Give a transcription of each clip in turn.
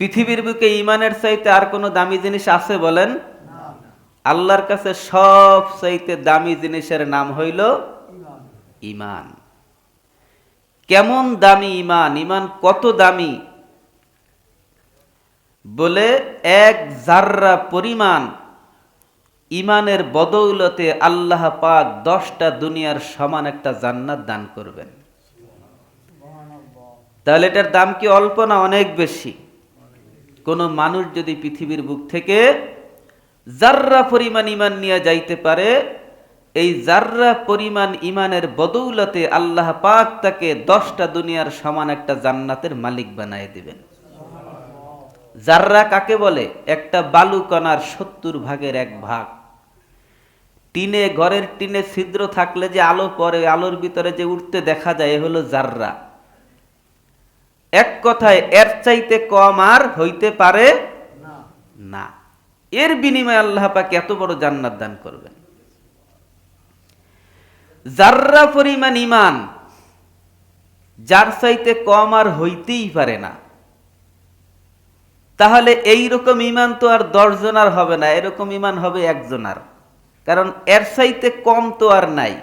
পৃথিবীর বুকে ইমানের চাইতে আর কোনো দামি জিনিস আছে বলেন? আল্লাহর কাছে সব চাইতে দামি জিনিসের নাম হইল ইমান। কেমন দামি ইমান? ইমান কত দামি? বলে এক জাররা পরিমাণ ইমানের বদৌলতে আল্লাহ পাক 10টা দুনিয়ার সমান একটা জান্নাত দান করবেন। তাহলে এটার দাম কি অল্প না অনেক বেশি? কোন মানুষ যদি পৃথিবীর বুক থেকে জাররা পরিমাণ ইমান নিয়ে যাইতে পারে, এই জাররা পরিমাণ ইমানের বদৌলতে আল্লাহ পাক তাকে 10টা দুনিয়ার সমান একটা জান্নাতের মালিক বানায় দিবেন। জাররা কাকে বলে? একটা বালু কণার 70 ভাগের 1 ভাগ। টিনে, ঘরের টিনে ছিদ্র থাকলে যে আলো পড়ে, আলোর ভিতরে যে উঠতে দেখা যায়, এ হলো জাররা। এক কথায় এর চাইতে কম আর হইতে পারে না। এর বিনিময়ে আল্লাহ পাক এত বড় জান্নাত দান করবেন। জাররা পরিমাণ ইমান যার চাইতে কম আর হইতেই পারে না, তাহলে এই রকম ইমান তো আর 10 জনার হবে না, এরকম ইমান হবে 1 জনার। কারণ এর চাইতে কম তো আর নাই।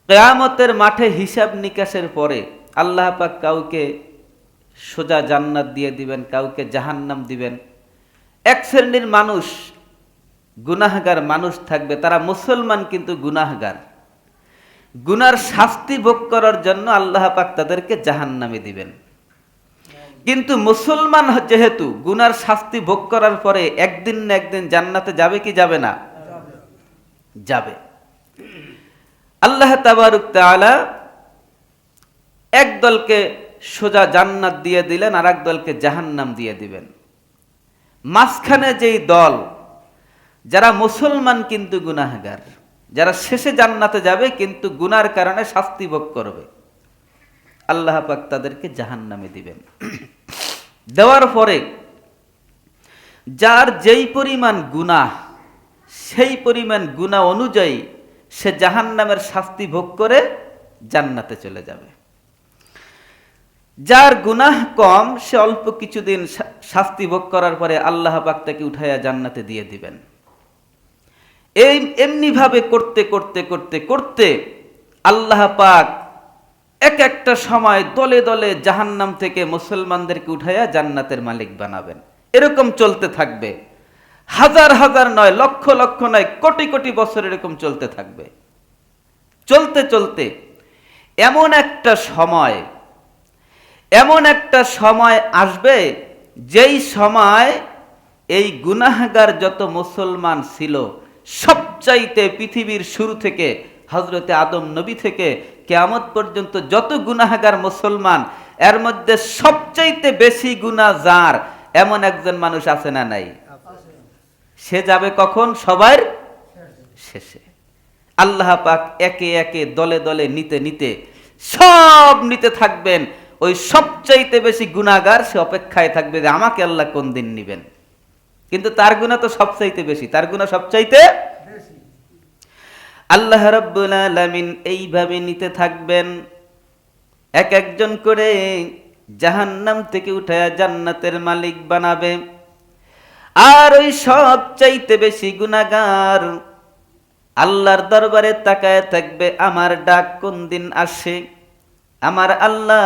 কিয়ামতের মাঠে হিসাব নিকাশের পরে আল্লাহ পাক কাউকে সোজা জান্নাত দিয়ে দিবেন, কাউকে জাহান্নাম দিবেন। এক শ্রেণীর মানুষ, গুনাহগার মানুষ থাকবে, তারা মুসলমান কিন্তু গুনাহগার। গুনার শাস্তি ভোগ করার জন্য আল্লাহ পাক তাদেরকে জাহান্নামে দিবেন। কিন্তু মুসলমান যেহেতু, গুনার শাস্তি ভোগ করার পরে একদিন না একদিন জান্নাতে যাবে কি যাবে না? যাবে। আল্লাহ তাবারক তাআলা এক দলকে সোজা জান্নাত দিয়ে দিলেন, আর এক দলকে জাহান্নাম দিয়ে দিবেন। মাঝখানে যেই দল, যারা মুসলমান কিন্তু গুনাহগার, যারা শেষে জান্নাতে যাবে কিন্তু গুনার কারণে শাস্তি ভোগ করবে, আল্লাহ পাক তাদেরকে জাহান্নামে দিবেন। দেওয়ার পরে যার যেই পরিমাণ গুনাহ, সেই পরিমাণ গুনাহ অনুযায়ী সে জাহান্নামের শাস্তি ভোগ করে জান্নাতে চলে যাবে। যার গুনাহ কম, সে অল্প কিছুদিন শাস্তি ভোগ করার পরে আল্লাহ পাক তাকে উঠাইয়া জান্নাতে দিয়ে দিবেন। এই এমনি ভাবে করতে করতে করতে করতে আল্লাহ পাক এক একটা সময় দলে দলে জাহান্নাম থেকে মুসলমানদেরকে উঠাইয়া জান্নাতের মালিক বানাবেন। এরকম চলতে থাকবে, হাজার হাজার নয়, লক্ষ লক্ষ নয়, কোটি কোটি বছর এরকম চলতে থাকবে। চলতে চলতে এমন একটা সময় আসবে, যেই সময় এই গুনাহগার যত মুসলমান ছিল, সবচাইতে পৃথিবীর শুরু থেকে হযরতে আদম নবী থেকে কিয়ামত পর্যন্ত যত গুনাহগার মুসলমান, এর মধ্যে সবচাইতে বেশি গুনাহ যার, এমন একজন মানুষ আছে না নাই? সে যাবে কখন? সবার শেষে। আল্লাহ পাক একে একে দলে দলে নিতে নিতে সব নিতে থাকবেন। ওই সবচাইতে বেশি গুনাহগার সে অপেক্ষায় থাকবে যে আমাকে আল্লাহ কোন দিন নিবেন। কিন্তু তার গুনাহ তো সবচাইতে বেশি, তার গুনাহ সবচাইতে বেশি। আল্লাহ রাব্বুল আলামিন এইভাবে নিতে থাকবেন, এক একজন করে জাহান্নাম থেকে উঠায়া জান্নাতের মালিক বানাবে। আর ওই সবচাইতে বেশি গুনাহগার আল্লাহর দরবারে তাকায় থাকবে, আমার ডাক কোন দিন আসে, আমার আল্লাহ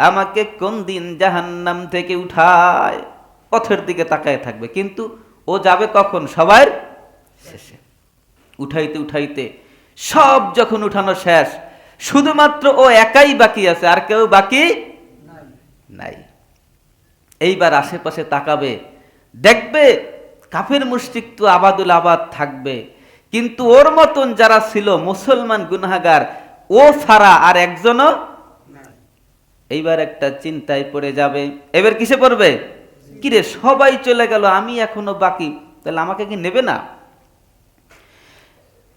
আমাকে কোন দিন জাহান্নাম থেকে উঠায়, পথের দিকে তাকায় থাকবে। কিন্তু ও যাবে কখন? সবার শেষে। উঠাইতে উঠাইতে সব যখন উঠানো শেষ, শুধুমাত্র ও একাই বাকি আছে, আর কেউ বাকি নাই। এইবার আশেপাশে তাকাবে, দেখবে কাফের মুশরিক তো আবাদুল আবাদ থাকবে, কিন্তু ওর মতন যারা ছিল মুসলমান গুনাহগার, ও ছাড়া আর একজনও। এইবার একটা চিন্তায় পড়ে যাবে। এবার কিসে পড়বে? কিরে সবাই চলে গেল, আমি এখনো বাকি, তাহলে আমাকে কি নেবে না?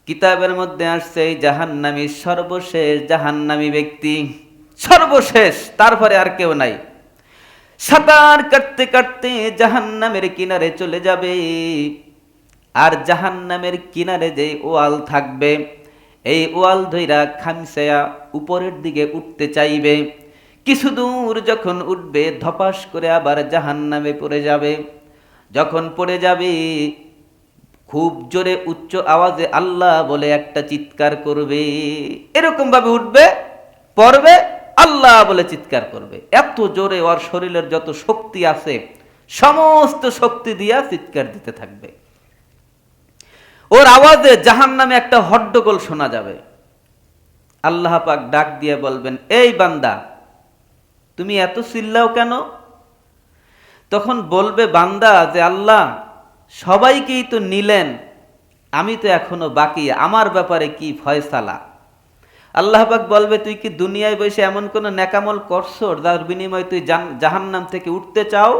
কিতাবের মধ্যে আসছে এই জাহান্নামী সর্বশেষ জাহান্নামী ব্যক্তি, সর্বশেষ, তারপরে আর কেউ নাই। সাঁতার কাটতে কাটতে জাহান্নামের কিনারে চলে যাবে। আর জাহান্নামের কিনারে যে ওয়াল থাকবে, এই ওয়াল ধইরা খামসায়া উপরের দিকে উঠতে চাইবে, কিছু দূর যখন উঠবে ধপাস করে আবার জাহান্নামে পড়ে যাবে। যখন পড়ে যাবে খুব জোরে উচ্চ আওয়াজে আল্লাহ বলে একটা চিৎকার করবে। এরকম ভাবে উঠবে, পড়বে, আল্লাহ বলে চিৎকার করবে। এত জোরে ওর শরীরের যত শক্তি আছে সমস্ত শক্তি দিয়া চিৎকার দিতে থাকবে। ওর আওয়াজে জাহান্নামে একটা হট্টগোল শোনা যাবে। আল্লাহ পাক ডাক দিয়ে বলবেন, এই বান্দা তুমি এত চিল্লাও কেন? তখন বলবে বান্দা যে আল্লাহ সবাইকেই তো নিলেন, আমি তো এখনো বাকি, আমার ব্যাপারে কি ফয়সালা? আল্লাহ পাক বলবে, তুই কি দুনিয়ায় বসে এমন কোন নেকামল করছো যার বিনিময়ে তুই জাহান্নাম থেকে উঠতে চাও?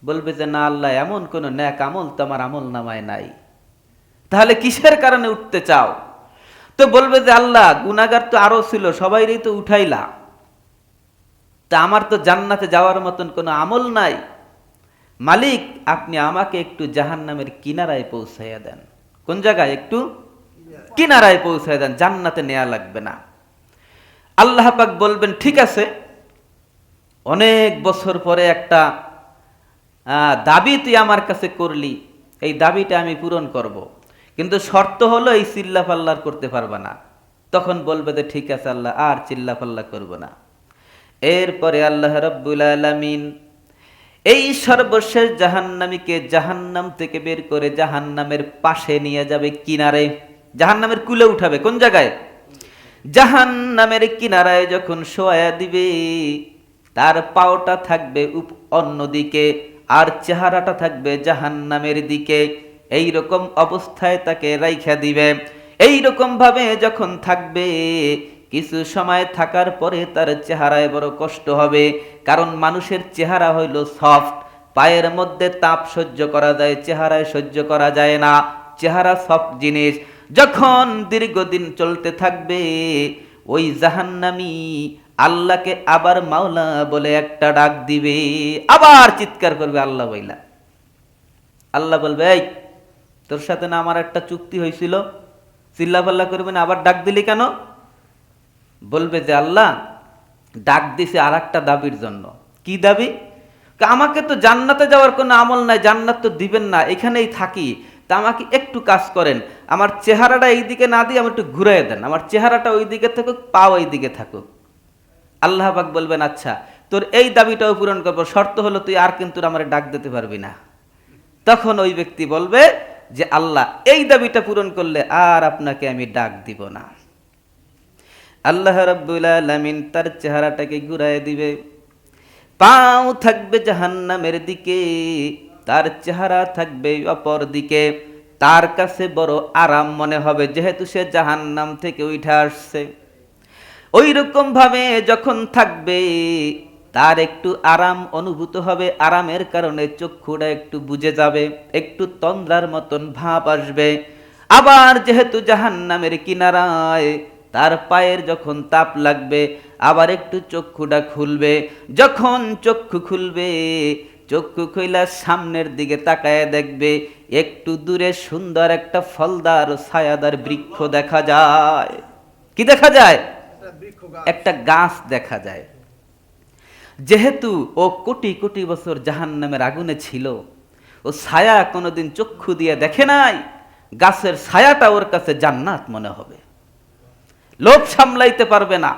বলবে যে না আল্লাহ, এমন কোন নেক আমল তো আমার আমল নামায় নাই। তাহলে কিসের কারণে উঠতে চাও? তো বলবে যে আল্লাহ গুনাহগার তো আরো ছিল, সবাইরই তো উঠাইলা, তা আমার তো জান্নাতে যাওয়ার মতন কোনো আমল নাই। মালিক আপনি আমাকে একটু জাহান্নামের কিনারায় পৌঁছাইয়া দেন। কোন জায়গায়? একটু কিনারায় পৌঁছাইয়া দেন, জান্নাতে নেওয়া লাগবে না। আল্লাহ পাক বলবেন ঠিক আছে, অনেক বছর পরে একটা দাবি তুই আমার কাছে করলি, এই দাবিটা আমি পূরণ করব, কিন্তু শর্ত হলো এই চিল্লাফাল্লার করতে পারবা না। তখন বলবে যে ঠিক আছে আল্লাহ, আর চিল্লাফাল্লা করব না। এরপরে আল্লাহ রাব্বুল আলামিন এই সর্বশেষ জাহান্নামীকে জাহান্নাম থেকে বের করে জাহান্নামের পাশে নিয়ে যাবে, কিনারে, জাহান্নামের কুলে উঠাবে। কোন জায়গায়? জাহান্নামের কিনারায় যখন শোয়া দিবে, তার পাওটা থাকবে অন্যদিকে আর চেহারাটা থাকবে জাহান্নামের দিকে। এই রকম অবস্থায় তাকে রাইখা দিবে। এই রকম ভাবে যখন থাকবে, কিছু সময় থাকার পরে তার চেহারায় বড় কষ্ট হবে, কারণ মানুষের চেহারা হইল সফট, পায়ের মধ্যে তাপ সহ্য করা যায়, চেহারায় সহ্য করা যায় না। চেহারা সফট জিনিস। যখন দীর্ঘদিন চলতে থাকবে, ওই জাহান্নামী আল্লাহকে আবার মাওলা বলে একটা ডাক দিবে, আবার চিৎকার করবে আল্লাহ বইলা। আল্লাহ বলবে, এই তোর সাথে না আমার একটা চুক্তি হয়েছিল, চিল্লাপাল্লা করবে না, আবার ডাক দিলি কেন? বলবে যে আল্লাহ ডাক দিছে আর একটা দাবির জন্য। কি দাবি? আমাকে তো জান্নাতে যাওয়ার কোনো আমল নাই, জান্নাত তো দিবেন না, এখানেই থাকি, তা আমাকে একটু কাজ করেন, আমার চেহারাটা এইদিকে না দিয়ে আমার একটু ঘুরাই দেন, আমার চেহারাটা ওই দিকে থাকুক, পাও এই দিকে থাকুক। আল্লাহ পাক বলবেন আচ্ছা তোর এই দাবিটাও পূরণ করবো, শর্ত হলো তুই আর কিন্তু আমার ডাক দিতে পারবি না। তখন ওই ব্যক্তি বলবে যে আল্লাহ এই দাবিটা পূরণ করলে আর আপনাকে আমি ডাক দিব না। আল্লাহ রাব্বুল আলামিন তার চেহারাটাকে ঘুরায় দিবে, পাও থাকবে জাহান্নামের দিকে, তার চেহারা থাকবে অপর দিকে। তার কাছে বড় আরাম মনে হবে, যেহেতু সে জাহান্নাম থেকে উঠে আসছে। ওই রকম ভাবে যখন থাকবে, তার একটু আরাম অনুভূত হবে, আরামের কারণে চক্ষুটা একটু বুজে যাবে, একটু তন্দ্রার মতন ভাব আসবে। আবার যেহেতু জাহান্নামের কিনারায়, তার পায়ের যখন তাপ লাগবে, আবার একটু চক্ষুটা খুলবে। যখন চক্ষু খুলবে, চক্ষু খুইলা সামনের দিকে তাকায় দেখবে, একটু দূরে সুন্দর একটা ফলদার ছায়াদার বৃক্ষ দেখা যায়। কি দেখা যায়? একটা গাছ দেখা যায়। যেহেতু ও কোটি কোটি বছর জাহান্নামের আগুনে ছিল, ও ছায়া কোনোদিন চক্ষু দিয়ে দেখে নাই, গাছের ছায়াটা ওর কাছে জান্নাত মনে হবে। লোভ সামলাইতে পারবে না,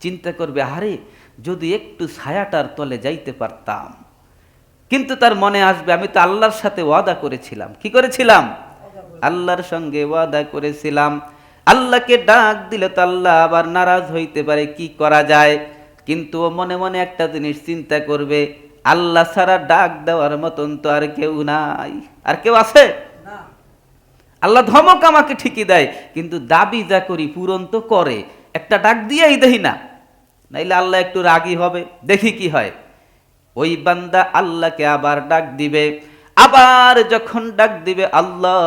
চিন্তা করবে আরে যদি একটু ছায়াটার তলে যাইতে পারতাম। কিন্তু তার মনে আসবে আমি তো আল্লাহর সাথে ওয়াদা করেছিলাম। কি করেছিলাম? আল্লাহর সঙ্গে ওয়াদা করেছিলাম। আল্লাহকে ডাক দিলে তো আল্লাহ আবার নারাজ হইতে পারে, কি করা যায়? কিন্তু ও মনে মনে একটা জিনিস চিন্তা করবে, আল্লাহ ছাড়া ডাক দেওয়ার মতন তো আর কেউ নাই। আর কেউ আছে? আল্লাহ ধমক আমাকে ঠিকই দেয়, কিন্তু দাবি যা করি পূরণ তো করে, একটা ডাক দিয়েই দেখি না, নাইলে আল্লাহ একটু রাগী হবে, দেখি কি হয়। ওই বান্দা আল্লাহকে আবার ডাক দিবে। আবার যখন ডাক দিবে আল্লাহ,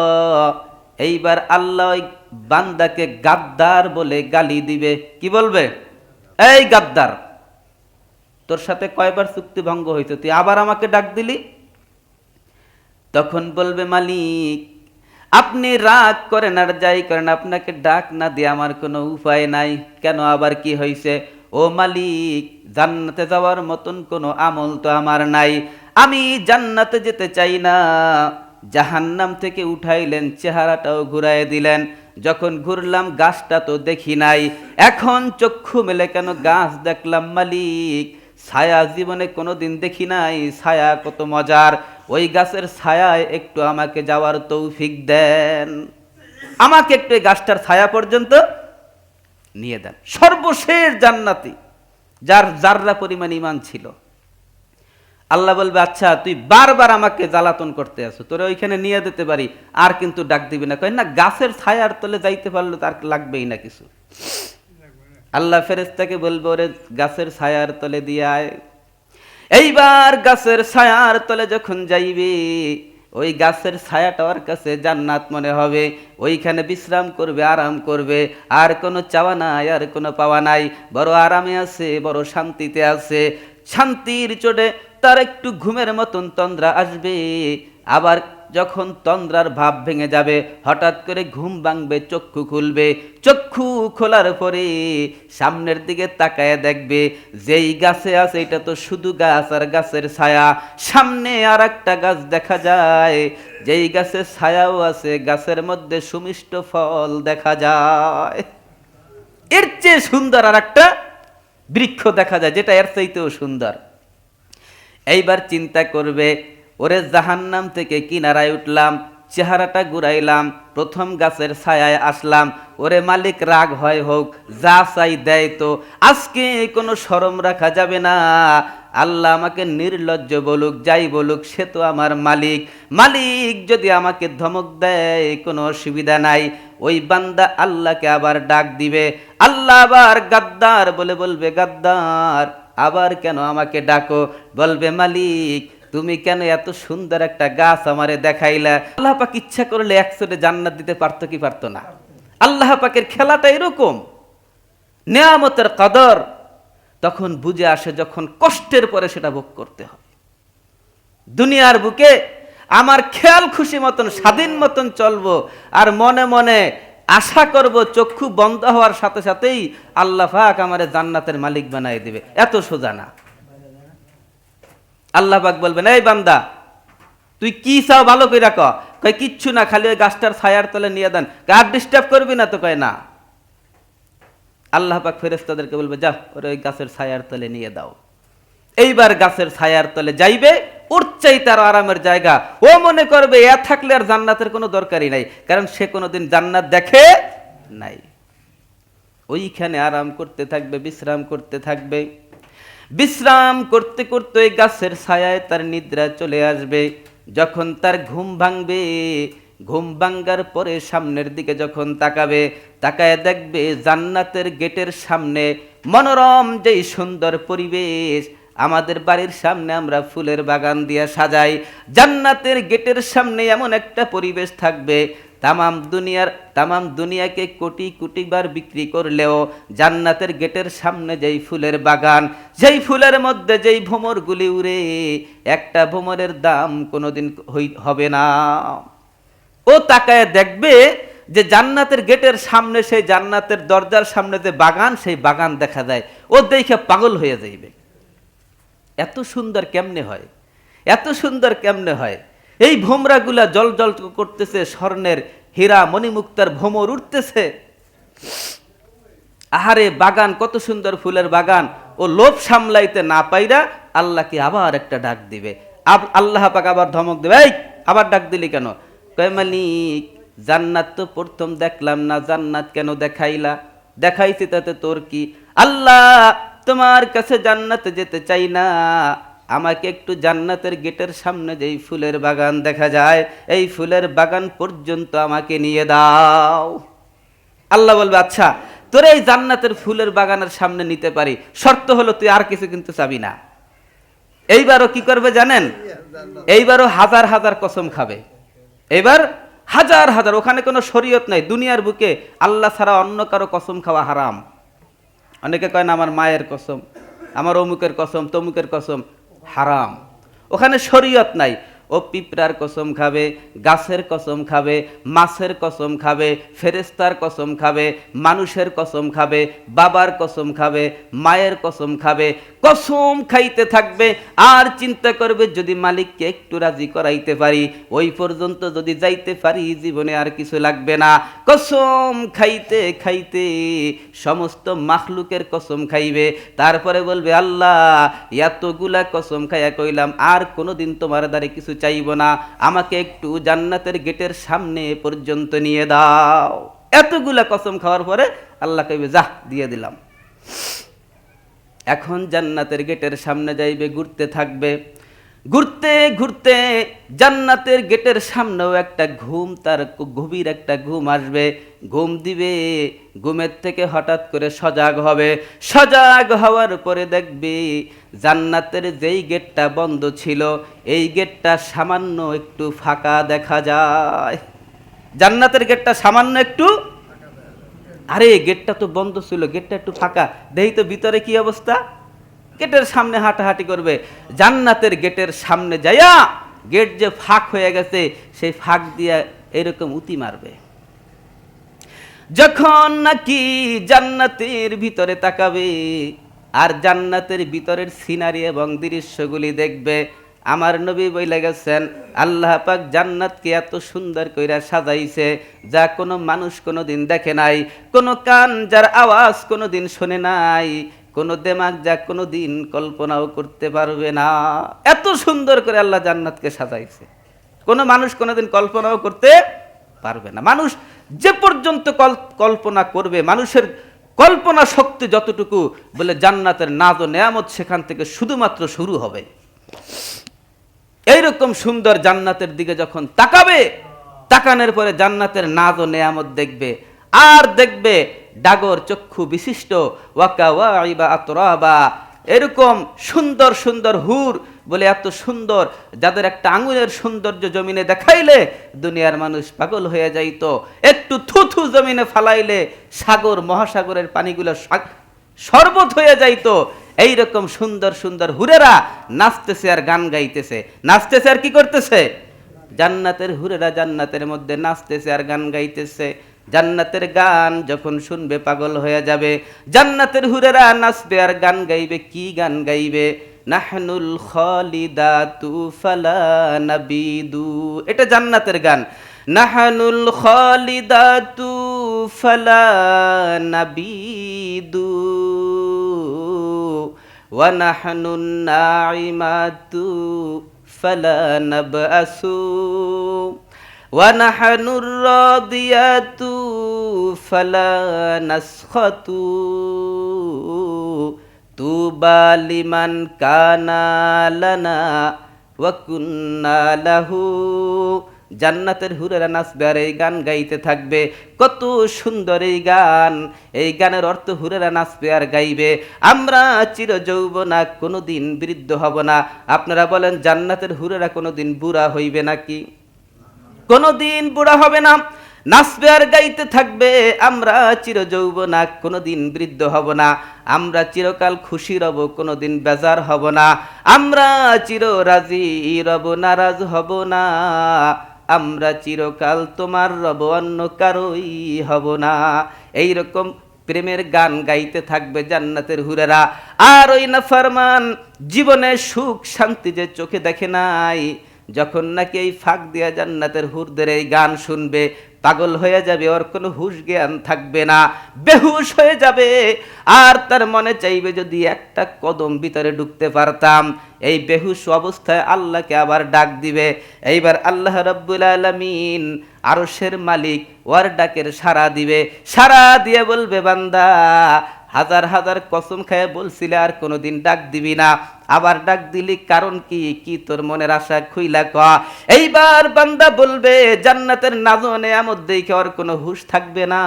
এইবার আল্লাহ ওই বান্দাকে গাদ্দার বলে গালি দিবে। কি বলবে? এই গাদ্দার, তোর সাথে কয়বার চুক্তি ভঙ্গ হয়েছে, তুই আবার আমাকে ডাক দিলি? তখন বলবে মালিক আপনি রাগ করেন আর যাই করেন, আপনাকে ডাক না দিয়ে আমার কোনো উপায় নাই। কেন, আবার কি হয়েছে? ও মালিক, জান্নাতে যাওয়ার মতন কোনো আমল তো আমার নাই, আমি জান্নাতে যেতে চাই না। জাহান্নাম থেকে উঠাইলেন, চেহারাটাও ঘুরাই দিলেন। যখন ঘুরলাম গাছটা তো দেখি নাই, এখন চক্ষু মেলে কেন গাছ দেখলাম মালিক। ছায়া জীবনে কোনোদিন দেখি নাই, ছায়া কত মজার, ওই গাছের ছায়ায় একটু আমাকে যাওয়ার তৌফিক দেন, আমাকে একটু এই গাছটার ছায়া পর্যন্ত নিয়ে দেন। সর্বশেষ জান্নাতি, যার জাররা পরিমাণ ঈমান ছিল। আল্লাহ বলবে, আচ্ছা তুই বারবার আমাকে জ্বালাতন করতে আসো, তোরে ওইখানে নিয়ে যেতে পারি, আর কিন্তু ডাক দিবি না। কয় না, গাছের ছায়ার তলে যাইতে পারলে তার লাগবেই না কিছু। আল্লাহ ফেরেশতাকে বলবে, ওরে গাছের ছায়ার তলে দিয়ে আয়। এইবার গাছের ছায়ার তলে যখন যাইবে, ওই গাছের ছায়াটা ওর কাছে জান্নাত মনে হবে। ওইখানে বিশ্রাম করবে, আরাম করবে, আর কোনো চাওয়া নাই, আর কোনো পাওয়া নাই, বড় আরামে আছে, বড় শান্তিতে আছে। শান্তির চোটে তার একটু ঘুমের মতন তন্দ্রা আসবে, আবার যখন তন্দ্রার ভাব ভেঙে যাবে, হঠাৎ করে ঘুম ভাঙবে, চক্ষু খুলবে। চক্ষু খোলার পরে সামনের দিকে তাকায় দেখবে, যেই গাছে আছে এটা তো শুধু গাছ আর গাছের ছায়া। সামনে আর একটা গাছ দেখা যায়, যেই গাছের ছায়াও আছে, গাছের মধ্যে সুমিষ্ট ফল দেখা যায়। এর চেয়ে সুন্দর আর একটা বৃক্ষ দেখা যায়, যেটা এর চাইতেও সুন্দর। এইবার চিন্তা করবে, ওরে জাহান্নাম থেকে কিনারায় উঠলাম, চেহারাটা ঘুরাইলাম, প্রথম গাছের ছায়ায় আসলাম, ওরে মালিক রাগ হয় হোক, যা চাই দেয় তো, আজকে কোনো শরম রাখা যাবে না। আল্লাহ আমাকে নির্লজ্জ বলুক, যাই বলুক, সে তো আমার মালিক। মালিক যদি আমাকে ধমক দেয় কোনো অসুবিধা নাই। ওই বান্দা আল্লাহকে আবার ডাক দিবে, আল্লাহ আবার গাদ্দার বলে বলবে, গাদ্দার আবার কেন আমাকে ডাকো? বলবে, মালিক তুমি কেন এত সুন্দর একটা গাছ আমারে দেখাইলা? আল্লাহ পাক ইচ্ছা করলে একসাথে জান্নাত দিতে পারতো কি পারতো না? আল্লাহ পাকের খেলাটা এরকম, নেয়ামতের কদর তখন বুঝে আসে যখন কষ্টের পরে সেটা ভোগ করতে হয়। দুনিয়ার বুকে আমার খেয়াল খুশি মতন স্বাধীন মতন চলবো, আর মনে মনে আশা করব চক্ষু বন্ধ হওয়ার সাথে সাথেই আল্লাহ পাক আমারে জান্নাতের মালিক বানাই দিবে, এত সোজা না। আল্লাহ পাক বলবেন, এই বান্দা তুই কি চাও ভালো করে রাখ। কয় কিচ্ছু না, খালি ওই গাছটার ছায়ার তলে নিয়ে দেন। আর ডিস্টার্ব করবি না তো? কয় না। আল্লাহ পাক ফেরেশতাদেরকে বলবে, যাও ওরে ওই গাছের ছায়ার তলে নিয়ে দাও। এইবার গাছের ছায়ার তলে যাইবে, ওর চাইতে আরো আরামের জায়গা। ও মনে করবে এ থাকলে আর জান্নাতের কোনো দরকারই নাই, কারণ সে কোনোদিন জান্নাত দেখে নাই। ওইখানে আরাম করতে থাকবে, বিশ্রাম করতে থাকবে। বিশ্রাম করতে করতে ওই গাছের ছায়ায় তার নিদ্রা চলে আসবে। যখন তার ঘুম ভাঙবে, ঘুম ভাঙ্গার পরে সামনের দিকে যখন তাকাবে, তাকায় দেখবে জান্নাতের গেটের সামনে মনোরম যেই সুন্দর পরিবেশ। আমাদের বাড়ির সামনে আমরা ফুলের বাগান দিয়ে সাজাই, জান্নাতের গেটের সামনে এমন একটা পরিবেশ থাকবে, তামাম দুনিয়াকে কোটি কোটি বার বিক্রি করলেও জান্নাতের গেটের সামনে যেই ফুলের বাগান, যেই ফুলের মধ্যে যেই ভ্রমরগুলি উড়ে, একটা ভ্রমরের দাম কোনোদিন হবে না। ও তাকায় দেখবে যে জান্নাতের গেটের সামনে, সেই জান্নাতের দরজার সামনে যে বাগান, সেই বাগান দেখা যায়। ও দেখে পাগল হয়ে যাইবে, এত সুন্দর কেমনে হয়, এত সুন্দর কেমনে হয়। এই ভোমরাগুলা জল জল করতেছে, স্বর্ণের হীরা মণিমুক্তার ভ্রমর উঠতেছে। আহারে বাগান, কত সুন্দর ফুলের বাগান। ও লোভ সামলাইতে না পাইরা আল্লাহকে আবার একটা ডাক দিবে। আল্লাহ পাক আবার ধমক দেবে, এই আবার ডাক দিলি কেন? কয় মালিক জান্নাত তো প্রথম দেখলাম না, জান্নাত কেন দেখাইলা? দেখাইছি তাতে তোর কি? আল্লাহ তোমার কাছে জান্নাতে যেতে চাই না, আমাকে একটু জান্নাতের গেটের সামনে যেই ফুলের বাগান দেখা যায়, এই ফুলের বাগান পর্যন্ত আমাকে নিয়ে দাও। আল্লাহ বলবে, আচ্ছা তোর এই জান্নাতের ফুলের বাগানের সামনে নিতে পারি, শর্ত হলো তুই আর কিছু কিন্তু চাবি না। এইবারও কি করবে জানেন? এইবারও হাজার হাজার কসম খাবে। এবার হাজার হাজার, ওখানে কোনো শরীয়ত নাই। দুনিয়ার বুকে আল্লাহ ছাড়া অন্য কারো কসম খাওয়া হারাম। অনেকে কয় না, আমার মায়ের কসম, আমার অমুকের কসম, তমুকের কসম, হারাম। ওখানে শরীয়ত নাই। ও পিঁপড়ার কসম খাবে, গাছের কসম খাবে, মাছের কসম খাবে, ফেরেশতার কসম খাবে, মানুষের কসম খাবে, বাবার কসম খাবে, মায়ের কসম খাবে, কসম খাইতে থাকবে। আর চিন্তা করবে যদি মালিককে একটু রাজি করাইতে পারি, ওই পর্যন্ত যদি যাইতে পারি জীবনে আর কিছু লাগবে না। কসম খাইতে খাইতে সমস্ত মাখলুকের কসম খাইবে। তারপরে বলবে আল্লাহ এতগুলা কসম খাইয়া কইলাম আর কোনোদিন তোমার দ্বারে কিছু চাইব না, আমাকে একটু জান্নাতের গেটের সামনে পর্যন্ত নিয়ে দাও। এতগুলা কসম খাওয়ার পরে আল্লাহ কইবে যা দিয়ে দিলাম। এখন জান্নাতের গেটের সামনে যাইবে, ঘুরতে থাকবে। ঘুরতে ঘুরতে জান্নাতের গেটের সামনেও একটা ঘুম, তার গভীর একটা ঘুম আসবে, ঘুম দিবে। ঘুমের থেকে হঠাৎ করে সজাগ হবে। সজাগ হওয়ার পরে দেখবে জান্নাতের যেই গেটটা বন্ধ ছিল এই গেটটা সামান্য একটু ফাঁকা দেখা যায়। জান্নাতের গেটটা সামান্য একটু, আরে গেটটা তো বন্ধ ছিল, গেটটা একটু ফাঁকা, দেখি তো ভিতরে কি অবস্থা। গেটের সামনে হাঁটাহাঁটি করবে। জান্নাতের গেটের সামনে যাইয়া গেট যে ফাঁক হয়ে গেছে সেই ফাঁক দিয়া এরকম উতি মারবে। যখন নাকি জান্নাতের ভিতরে তাকাবে আর জান্নাতের ভিতরের সিনারি এবং দৃশ্যগুলি দেখবে, আমার নবী বইলা গেছেন আল্লাহ পাক জান্নাতকে এত সুন্দর কইরা সাজাইছে যা কোনো মানুষ কোনোদিন দেখে নাই, কোনো কান যার আওয়াজ কোনোদিন শোনে নাই, কোনো দেমাগ যা কোনোদিন কল্পনাও করতে পারবে না। এত সুন্দর করে আল্লাহ জান্নাতকে সাজাইছে, কোনো মানুষ কোনোদিন কল্পনাও করতে পারবে না। মানুষ যে পর্যন্ত কল্পনা করবে, মানুষের কল্পনা শক্তি যতটুকু, বলে জান্নাতের নাজ ও নেয়ামত সেখান থেকে শুধুমাত্র শুরু হবে। এইরকম সুন্দর জান্নাতের দিকে যখন তাকাবে, তাকানোর পরে জান্নাতের নাজ ও নেয়ামত দেখবে, আর দেখবে ডাগর চক্ষু বিশিষ্ট ওয়াকাওয়াইবা আতরাবা, এরকম সুন্দর সুন্দর হুর, বলে এত সুন্দর যাদের একটা আঙুলের সৌন্দর্য জমিনে দেখাইলে দুনিয়ার মানুষ পাগল হয়ে যাইতো, একটু থুথু জমিনে ফালাইলে সাগর মহাসাগরের পানিগুলো শরবত হয়ে যাইতো। এইরকম সুন্দর সুন্দর হুরেরা নাচতেছে আর গান গাইতেছে, নাচতেছে আর কি করতেছে, জান্নাতের হুরেরা জান্নাতের মধ্যে নাচতেছে আর গান গাইতেছে। জান্নাতের গান যখন শুনবে পাগল হয়ে যাবে। জান্নাতের হুরেরা নাচবে আর গান গাইবে। কি গান গাইবে? নাহনুল খালিদাতু ফালা নাবিদু, এটা জান্নাতের গান। নাহনুল খালিদাতু ফালা নাবিদু ওয়া নাহনুন নাইমাতু ফালা নাবআসু ওয়া নাহনুর রাদিয়াতু ফালা নাসখাতু তুবা লিমান কানা লানা ওয়া কুন্না লাহু। জান্নাতের হুরেরা নাচবে আর এই গান গাইতে থাকবে। কত সুন্দর এই গান! এই গানের অর্থ হুরেরা নাচবে আর গাইবে, আমরা চির যৌবনা, কোনোদিন বৃদ্ধ হব না। আপনারা বলেন জান্নাতের হুরেরা কোনোদিন বুড়া হইবে নাকি? কোনোদিন বুড়া হবে না। নাচবে আর গাইতে থাকবে, আমরা চির যৌবনা, কোনোদিন বৃদ্ধ হব না। আমরা চিরকাল খুশি রব, কোনোদিন বেজার হব না। আমরা চির রাজি রব, নারাজ হব না। আমরা চিরকাল তোমার রব, অন্য কারোই হব না। এইরকম প্রেমের গান গাইতে থাকবে জান্নাতের হুরেরা। আর ওই নাফরমান জীবনে সুখ শান্তি যে চোখে দেখে নাই, যখন নাকি এই ফাঁক দিয়া জান্নাতের হুরদের এই গান শুনবে পাগল হয়ে যাবে, ওর কোনো হুশ জ্ঞান থাকবে না, বেহুশ হয়ে যাবে। আর তার মনে চাইবে যদি একটা কদম ভিতরে ঢুকতে পারতাম। এই বেহুশ অবস্থায় আল্লাহকে আবার ডাক দিবে। এইবার আল্লাহ রাব্বুল আলামিন আরশের মালিক ওর ডাকের সাড়া দিবে। সাড়া দিয়ে বলবে বান্দা হাজার হাজার কসম খায় বলছিলে আর কোনোদিন ডাক দিবি না, আবার ডাক দিলি কারণ কি? কি তোর মনের আশা খুইলা ক। এইবার বান্দা বলবে জান্নাতের নাজ ও নেয়ামত দেখে আর কোনো হুঁশ থাকবে না।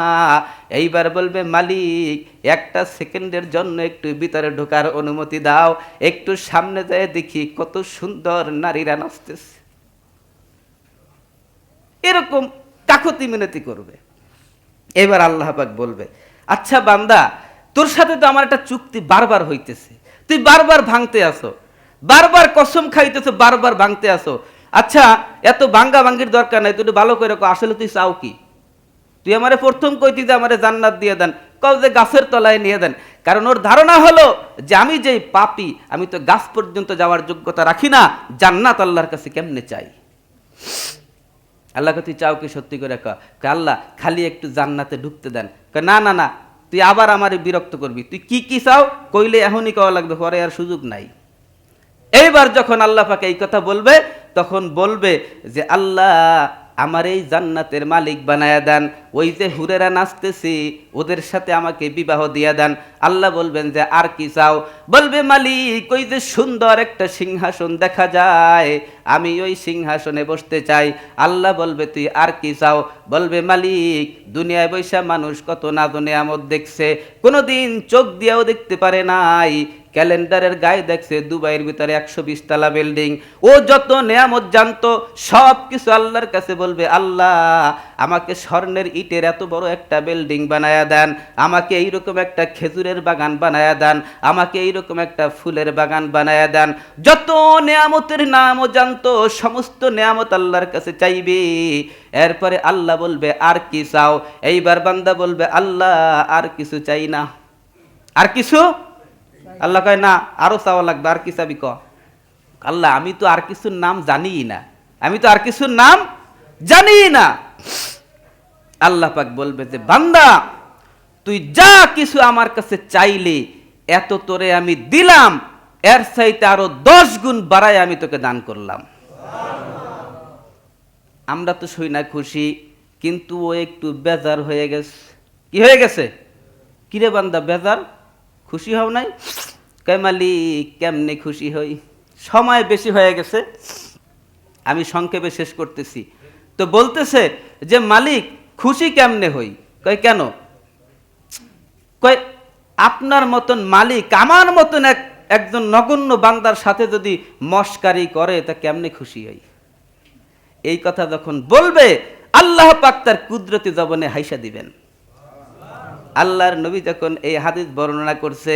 এইবার বলবে মালিক একটা সেকেন্ডের জন্য একটু ভিতরে ঢোকার অনুমতি দাও, একটু সামনে যায় দেখি কত সুন্দর নারীরা নাচতেছে। এরকম কাকতি মিনতি করবে। এবার আল্লাহ পাক বলবে আচ্ছা বান্দা, তোর সাথে তো আমার একটা চুক্তি বারবার হইতেছে, তুই বারবার ভাঙতে আসো, বারবার কসম খাইতেছো, বারবার ভাঙতে আসো। আচ্ছা এত ভাঙ্গা ভাঙ্গির দরকার নাই, তুই একটু ভালো করে কও, আসলে তুই চাও কি? তুই আমারে প্রথম কইতি যে আমারে জান্নাত দিয়ে দেন, কও যে গাছের তলায় নিয়ে দেন। কারণ ওর ধারণা হলো যে আমি যেই পাপী, আমি তো গাছ পর্যন্ত যাওয়ার যোগ্যতা রাখি না, জান্নাত আল্লাহর কাছে কেমনে চাই? আল্লাহকে তুই চাও কি সত্যি করে কয়? আল্লাহ খালি একটু জান্নাতে ঢুকতে দেন। না না না, তুই আবার আমারে বিরক্ত করবি, তুই কি কি চাও কইলে এখনই কওয়া লাগবে, পরে আর সুযোগ নাই। এইবার যখন আল্লাহ পাকে এই কথা বলবে, তখন বলবে যে আল্লাহ আমার এই জান্নাতের মালিক বানায়া দেন, ওই যে হুরেরা নাচতেছি ওদের সাথে আমাকে বিবাহ দিয়া দেন। আল্লাহ বলবেন যে আর কি চাও? বলবে মালিক ওই যে সুন্দর একটা সিংহাসন দেখা যায়, আমি ওই সিংহাসনে বসতে চাই। আল্লাহ বলবে তুই আর কি চাও? বলবে মালিক দুনিয়ায় বৈশা মানুষ কত নাজ নেয়ামত দেখছে, কোনোদিন চোখ দিয়েও দেখতে পারে নাই, ক্যালেন্ডারের গায়ে দেখছে দুবাইয়ের ভিতরে 120 তলা বিল্ডিং, ও যত নেয়ামত জানতো সব কিছু আল্লাহর কাছে বলবে আল্লাহ আমাকে স্বর্ণের ইটের এত বড় একটা বিল্ডিং বানায়া দেন, আমাকে এইরকম একটা খেজুরের বাগান বানায়া দেন, আমাকে এইরকম একটা ফুলের বাগান বানায়া দেন। যত নেয়ামতের নামও জানতো সমস্ত নেয়ামত আল্লাহর কাছে চাইবে। এরপরে আল্লাহ বলবে আর কি চাও? এইবার বান্দা বলবে আল্লাহ আর কিছু চাই না। আর কিছু? আল্লাহ কয় না, আরো চাওয়া লাগবে। আর কি চাবি ক? আল্লাহ আমি তো আর কিছুর নাম জানিই না, আমি তো আর কিছুর নাম জানিই না। আল্লাহ পাক বলবে যে বান্দা তুই যা কিছু আমার কাছে চাইলি এত তোরে আমি দিলাম, এর চাইতে আরো 10 গুণ বাড়ায় আমি তোকে দান করলাম। আমরা তো শুই না খুশি, কিন্তু ও একটু বেজার হয়ে গেছে। কি হয়ে গেছে? কিরে বান্দা বেজার, খুশি হও নাই? কয় মালিক কেমনে খুশি হই, সময় বেশি হয়ে গেছে, আমি সংক্ষেপে শেষ করতেছি। তো বলতেছে যে মালিক খুশি কেমনে হই? কয় কেন? কয় আপনার মতন মালিক আমার মতন একজন নগণ্য বান্দার সাথে যদি মস্কারি করে তা কেমনে খুশি হই? এই কথা যখন বলবে আল্লাহ পাক তার কুদরতি জবানে হাইসা দিবেন। আল্লাহর নবী যখন এই হাদিস বর্ণনা করছে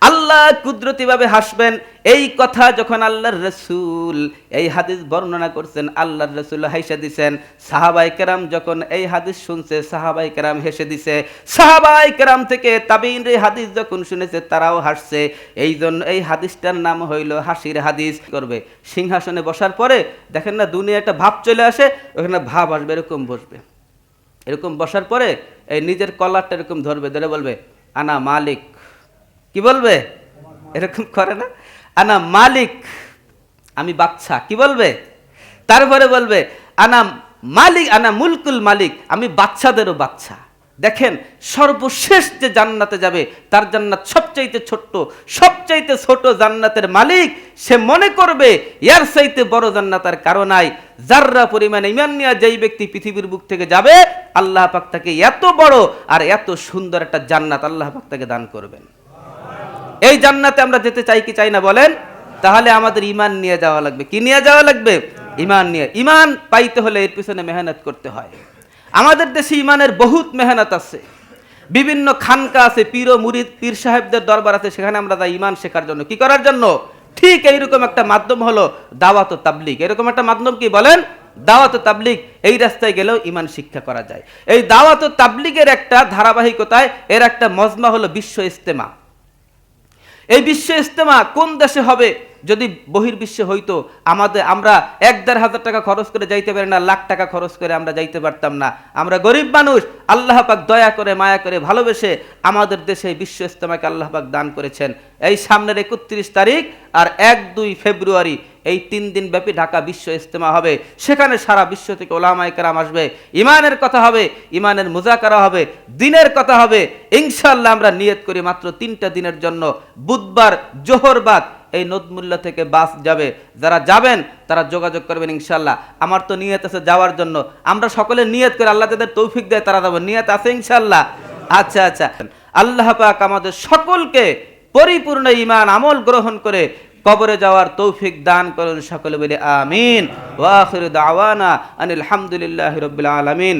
আল্লাহ কুদরতি ভাবে হাসবেন, এই কথা যখন আল্লাহর রাসূল এই হাদিস বর্ণনা করছেন আল্লাহর রাসূল হাইসা দিছেন। সাহাবায়ে কেরাম যখন এই হাদিস শুনছে সাহাবায়ে কেরাম হেসে দিছে, সাহাবায়ে কেরাম থেকে তাবেঈনরা এই হাদিস যখন শুনেছে তারাও হাসছে। এই জন্য এই হাদিসটার নাম হইল হাসির হাদিস। করবে সিংহাসনে বসার পরে দেখেন না দুনিয়া একটা ভাব চলে আসে, ওখানে ভাব আসবে, এরকম বসবে, এরকম বসার পরে এই নিজের কলারটা এরকম ধরবে, ধরে বলবে আনা মালিক। কি বলবে? এরকম করে না, আনা মালিক, আমি বাদশা। কি বলবে? তারপরে বলবে আনা মালিক, আনা মুলকুল মালিক, আমি বাদশাদেরও বাদশা। দেখেন সর্বশেষ যে জান্নাতে যাবে তার জান্নাত সবচাইতে ছোট্ট, সবচাইতে ছোট জান্নাতের মালিক সে মনে করবে এর চাইতে বড় জান্নাত আর কারো নাই। যাররা পরিমাণে ঈমান নিয়ে যেই ব্যক্তি পৃথিবীর বুক থেকে যাবে আল্লাহ পাক তাকে এত বড় আর এত সুন্দর একটা জান্নাত আল্লাহ পাক তাকে দান করবেন। এই জান্নাতে আমরা যেতে চাই কি চাই না বলেন? তাহলে আমাদের ঈমান নিয়ে যাওয়া লাগবে। কি নিয়ে যাওয়া লাগবে? ঈমান নিয়ে। ঈমান পাইতে হলে এর পিছনে মেহনত করতে হয়। আমাদের দেশে ঈমানের বহুত মেহনত আছে, বিভিন্ন খানকা আছে, পীর ও মুরিদ পীর সাহেবদের দরবার আছে, সেখানে আমরা যাই ঈমান শেখার জন্য। কি করার জন্য? ঠিক এইরকম একটা মাধ্যম হলো দাওয়াত ও তাবলীগ। এরকম একটা মাধ্যম কি বলেন? দাওয়াত ও তাবলীগ। এই রাস্তায় গেলেও ঈমান শিক্ষা করা যায়। এই দাওয়াত ও তাবলীগের একটা ধারাবাহিকতায় এর একটা মজমা হলো বিশ্ব ইজতেমা। এই বিশ্ব ইজতেমা কোন দেশে হবে? যদি বহির্বিশ্বে হইতো আমরা 1-1.5 টাকা খরচ করে যাইতে পারি না, লাখ টাকা খরচ করে আমরা যাইতে পারতাম না। আমরা গরিব মানুষ, আল্লাহ পাক দয়া করে মায়া করে ভালোবেসে আমাদের দেশে বিশ্ব ইজতেমাকে আল্লাহ পাক দান করেছেন। এই সামনের 31 তারিখ আর 1-2 ফেব্রুয়ারি এই 3 দিন ব্যাপী ঢাকা বিশ্ব ইজতেমা হবে। সেখানে সারা বিশ্ব থেকে ওলামায়ে কেরাম আসবে, ঈমানের কথা হবে, ঈমানের মুযাকারা হবে, দ্বীনের কথা হবে। ইনশাআল্লাহ আমরা নিয়ত করি মাত্র 3টা দিনের জন্য। বুধবার জোহর বাদ এই নদমুল্লা থেকে বাস যাবে, যারা যাবেন তারা যোগাযোগ করবেন ইনশাআল্লাহ। আমার তো নিয়ত আছে যাওয়ার জন্য, আমরা সকলে নিয়ত করে আল্লাহ যাদের তৌফিক দেয় তারা যাবো। নিয়ত আছে ইনশাআল্লাহ? আচ্ছা আচ্ছা, আল্লাহ পাক আমাদের সকলকে পরিপূর্ণ ঈমান আমল গ্রহণ করে কবরে যাওয়ার তৌফিক দান করুন। সকলে বলি আমিন। ওয়া আখিরু দাওয়ানা আনিল হামদুলিল্লাহি রাব্বিল আলামিন।